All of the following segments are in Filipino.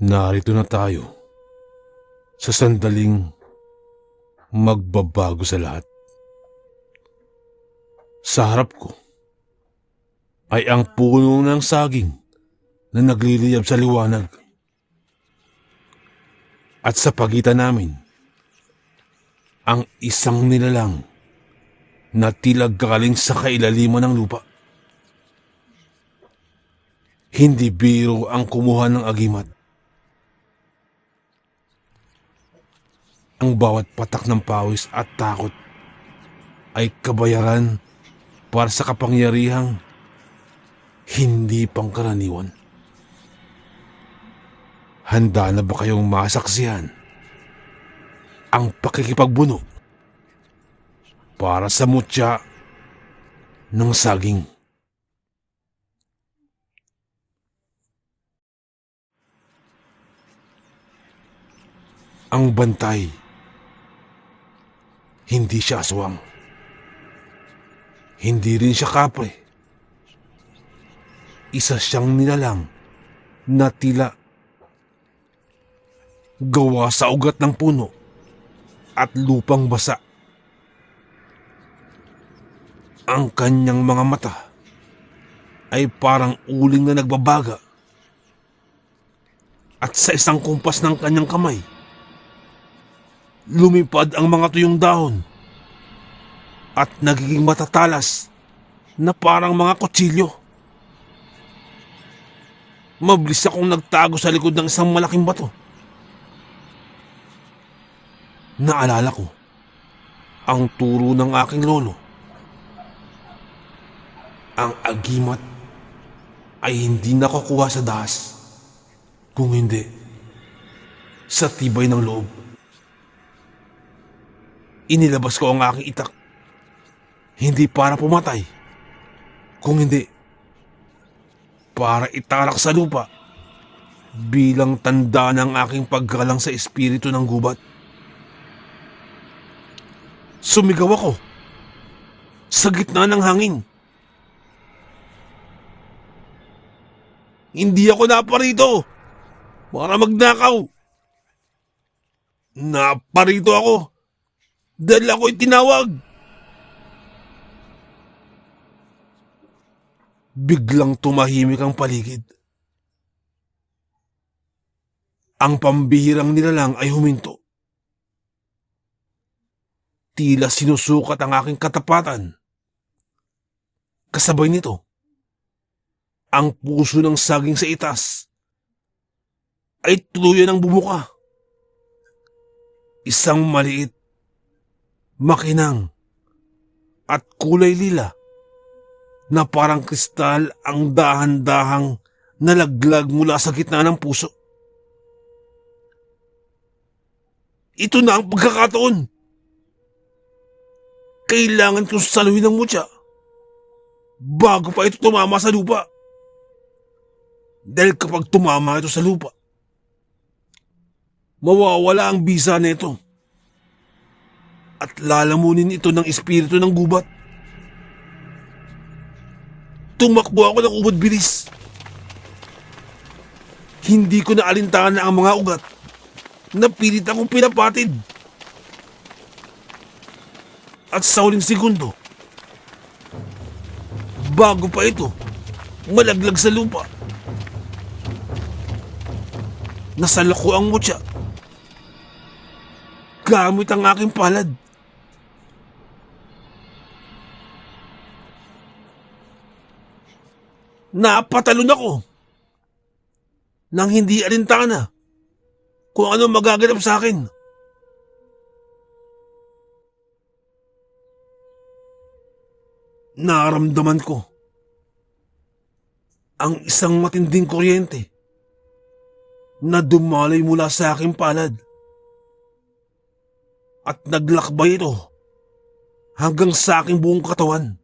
Narito na tayo sa sandaling magbabago sa lahat. Sa harap ko ay ang puno ng saging na nagliliyab sa liwanag. At sa pagitan namin, ang isang nilalang na tila galing sa kailaliman ng lupa. Hindi biro ang kumuha ng agimat. Ang bawat patak ng pawis at takot ay kabayaran para sa kapangyarihang hindi pangkaraniwan. Handa na ba kayong masaksihan ang pakikipagbuno para sa mutya ng saging? Ang bantay, hindi siya aswang. Hindi rin siya kapre. Isa siyang nilalang na tila gawa sa ugat ng puno at lupang basa. Ang kanyang mga mata ay parang uling na nagbabaga. At sa isang kumpas ng kanyang kamay, lumipad ang mga tuyong dahon at nagiging matatalas na parang mga kutsilyo. Mabilis akong nagtago sa likod ng isang malaking bato. Naalala ko ang turo ng aking lolo. Ang agimat ay hindi nakukuha sa dahas, kung hindi sa tibay ng loob. Inilabas ko ang aking itak, hindi para pumatay, kung hindi para italak sa lupa bilang tanda ng aking paggalang sa espiritu ng gubat. Sumigaw ako sa gitna ng hangin. Hindi ako naparito para magnakaw. Naparito ako dahil ako'y tinawag. Biglang tumahimik ang paligid. Ang pambihirang nilalang ay huminto. Tila sinusukat ang aking katapatan. Kasabay nito, ang puso ng saging sa itas ay tuluyan ng bumuka. Isang maliit, makinang at kulay lila na parang kristal ang dahan-dahang nalaglag mula sa gitna ng puso. Ito na ang pagkakataon. Kailangan kong saluhin ng mutya bago pa ito tumama sa lupa. Dahil kapag tumama ito sa lupa, mawawala ang bisa nito at lalamunin ito ng espiritu ng gubat. Tumakbo ako ng ubod bilis. Hindi ko na alintahan na ang mga ugat na pilit akong pinapatid. At sa huling segundo, bago pa ito malaglag sa lupa, nasalak ko ang mutya gamit ang aking palad. Napatalon ako nang hindi alintana kung ano magaganap sa akin. Naramdaman ko ang isang matinding kuryente na dumaloy mula sa aking palad at naglakbay ito hanggang sa aking buong katawan.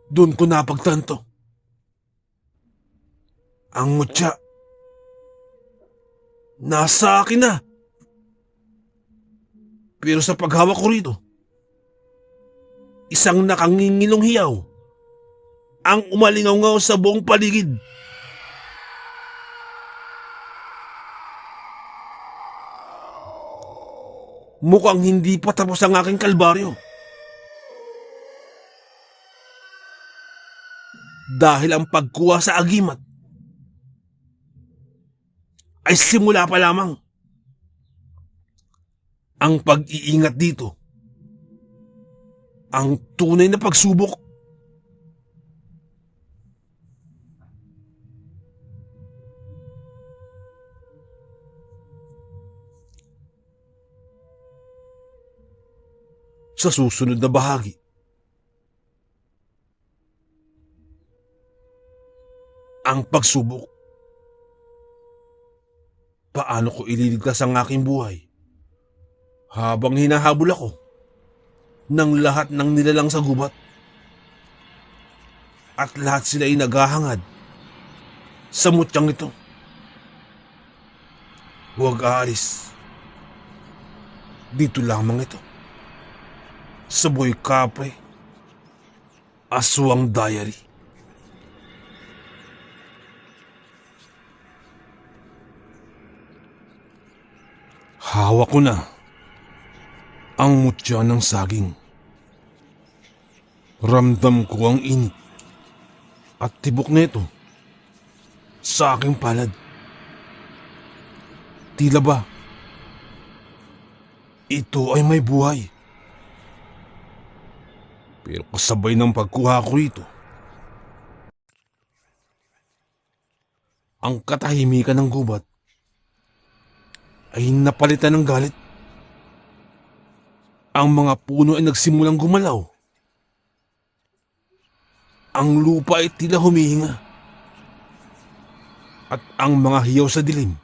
Doon ko napagtanto ang mutya nasa akin na. Pero sa paghawak ko rito, isang nakangingilong hiyaw ang umalingaw sa buong paligid. Mukhang hindi pa tapos ang aking kalbaryo. Dahil ang pagkuha sa agimat ay simula pa lamang. Ang pag-iingat dito, ang tunay na pagsubok. Sa susunod na bahagi, ang pagsubok. Paano ko ililigtas ang aking buhay habang hinahabol ako ng lahat ng nilalang sa gubat at lahat sila ay naghahangad sa mutyang ito. Huwag aalis. Dito lamang ito. Sa Boy Capre Aswang Diary. Hawak ko na ang mutya ng saging. Ramdam ko ang init at tibok nito sa aking palad. Tila ba ito ay may buhay? Pero kasabay ng pagkuha ko rito, ang katahimikan ng gubat ay napalitan ng galit. Ang mga puno ay nagsimulang gumalaw. Ang lupa ay tila humihinga. At ang mga hiyaw sa dilim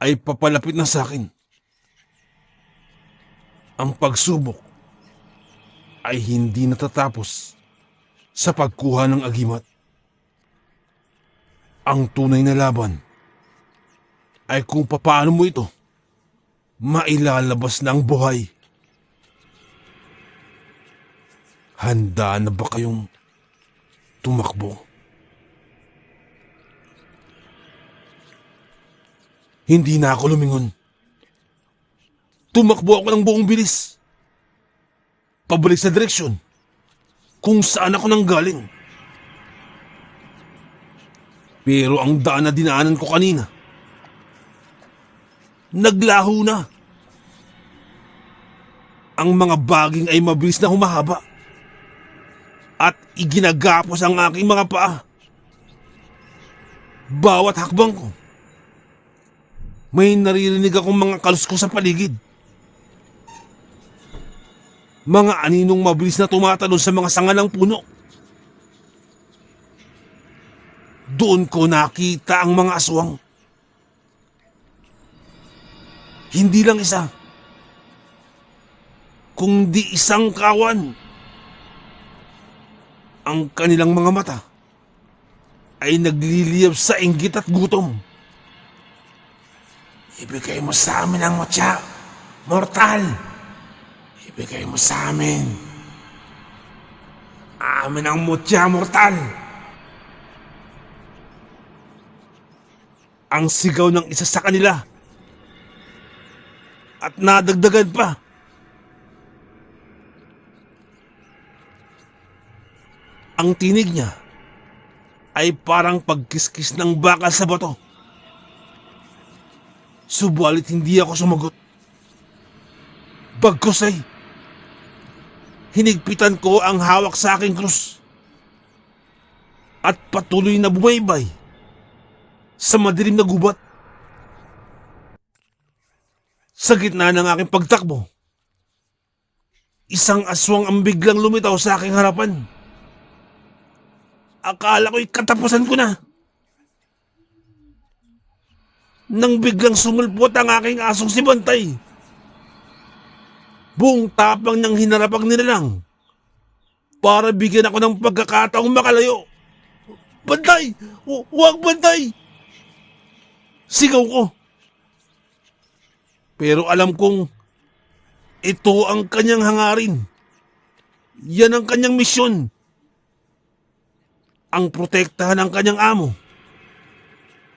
ay papalapit na sa akin. Ang pagsubok ay hindi natatapos sa pagkuha ng agimat. Ang tunay na laban ay kung papaano mo ito mailalabas ng buhay. Handa na ba kayong tumakbo? Hindi na ako lumingon. Tumakbo ako ng buong bilis. Pabalik sa direksyon kung saan ako nanggaling. Pero ang daan na dinaanan ko kanina, naglaho na. Ang mga baging ay mabilis na humahaba at iginagapos ang aking mga paa. Bawat hakbang ko, may naririnig akong mga kaluskos sa paligid. Mga aninong mabilis na tumatalon sa mga sanga ng puno. Doon ko nakita ang mga aswang. Hindi lang isa, kundi isang kawan. Ang kanilang mga mata ay nagliliyab sa inggit at gutom. Ibigay mo sa amin ang mutya, mortal! Ibigay mo sa amin. Amin ang mutya, mortal! Ang sigaw ng isa sa kanila. At nadagdagan pa. Ang tinig niya ay parang pagkiskis ng bakal sa bato. Subalit hindi ako sumagot. Bagkus ay hinigpitan ko ang hawak sa aking krus at patuloy na bumaybay sa madilim na gubat. Sa gitna ng aking pagtakbo, isang aswang ang biglang lumitaw sa aking harapan. Akala ko'y katapusan ko na. Nang biglang sumulpot ang aking asong si Bantay. Buong tapang ng hinarap ang nilalang para bigyan ako ng pagkakataong makalayo. Bantay! Huwag Bantay! Sigaw ko. Pero alam kong ito ang kanyang hangarin. Yan ang kanyang misyon. ang protektahan ng kanyang amo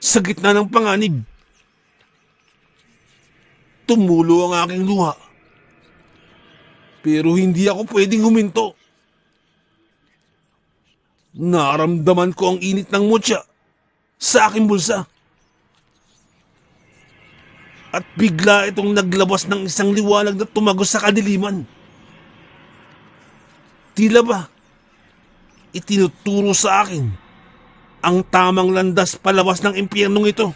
sa gitna ng panganib. Tumulo ang aking luha. Pero hindi ako pwedeng huminto. Naramdaman ko ang init ng mutya sa aking bulsa. At bigla itong naglabas ng isang liwanag na tumagos sa kadiliman. Tila ba, itinuturo sa akin ang tamang landas palabas ng impyernong ito.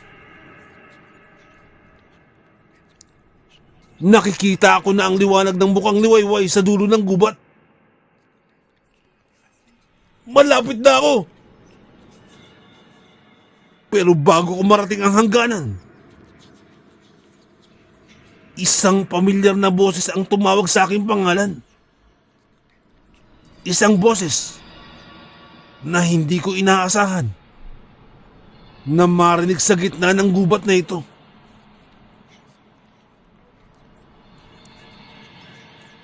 Nakikita ako na ang liwanag ng bukang liwayway sa dulo ng gubat. Malapit na ako. Pero bago ko marating ang hangganan, isang pamilyar na boses ang tumawag sa aking pangalan. Isang boses na hindi ko inaasahan na marinig sa gitna ng gubat na ito.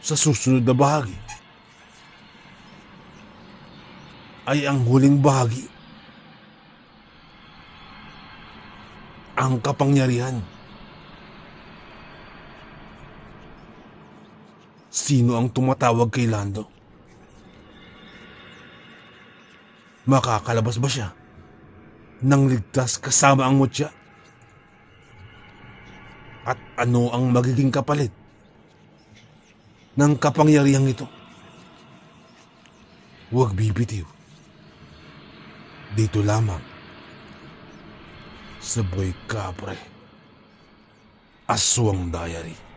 Sa susunod na bahagi ay ang huling bahagi. Ang kapangyarihan. Sino ang tumatawag kay Lando? Makakalabas ba siya nang ligtas kasama ang mutya? At ano ang magiging kapalit ng kapangyarihang ito? Huwag bibitiw. Dito lamang sa Boy Capre Aswang Diary.